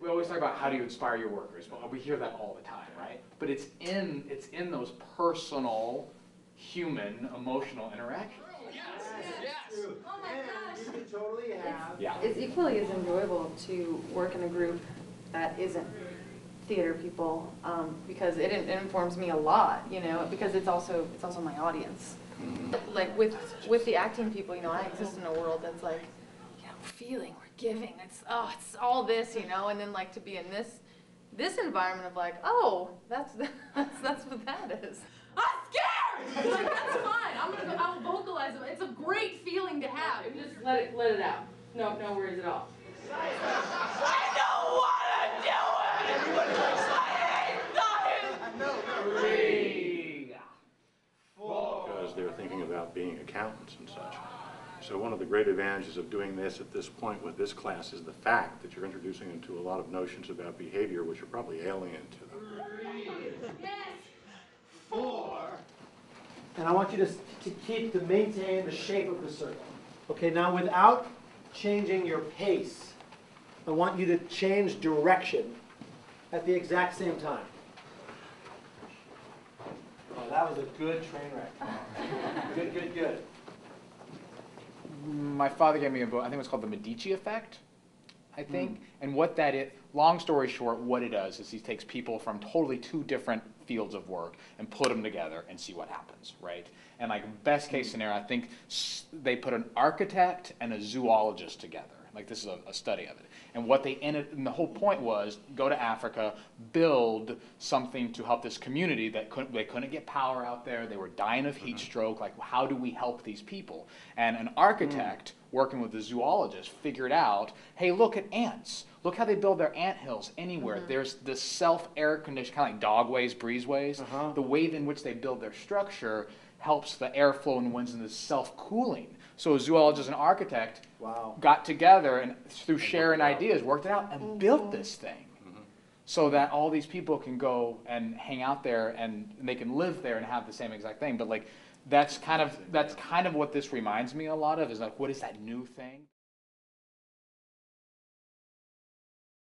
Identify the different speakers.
Speaker 1: we always talk about how do you inspire your workers. Well, we hear that all the time, right? But it's in those personal, human, emotional interactions.
Speaker 2: Yes.
Speaker 3: Oh my gosh.
Speaker 2: You can totally have.
Speaker 1: Yeah.
Speaker 4: It's equally as enjoyable to work in a group that isn't theater people, because it informs me a lot, you know, because it's also my audience. Like with the acting people, you know, I exist in a world that's like, you know, we're feeling, we're giving, it's all this, you know, and then like to be in this environment of like, oh, that's what that is.
Speaker 5: I'm scared! Like, that's fine. I'll vocalize it. It's a great feeling to have. Just let it out. No worries at all. I don't want to do it! Everybody likes
Speaker 6: because they're thinking about being accountants and such. So one of the great advantages of doing this at this point with this class is the fact that you're introducing them to a lot of notions about behavior which are probably alien to them.
Speaker 5: Yes!
Speaker 2: 4. And I want you to maintain the shape of the circle. Okay, now without changing your pace, I want you to change direction at the exact same time. Oh, that was a good train wreck. Good.
Speaker 1: My father gave me a book, I think it was called The Medici Effect, I think. And what that is, long story short, what it does is he takes people from totally two different fields of work and put them together and see what happens, right? And like best case scenario, I think they put an architect and a zoologist together. Like this is a study of it. And what they ended, and the whole point was go to Africa, build something to help this community that they couldn't get power out there. They were dying of heat stroke. Like, how do we help these people? And an architect working with a zoologist figured out, hey, look at ants. Look how they build their ant hills anywhere. There's this self-air condition, kind of like dogways, breezeways. The way in which they build their structure helps the airflow and winds and the self-cooling. So a zoologist and architect got together and through sharing ideas worked it out and built this thing so that all these people can go and hang out there and they can live there and have the same exact thing. But like that's kind of what this reminds me a lot of, is like, what is that new thing?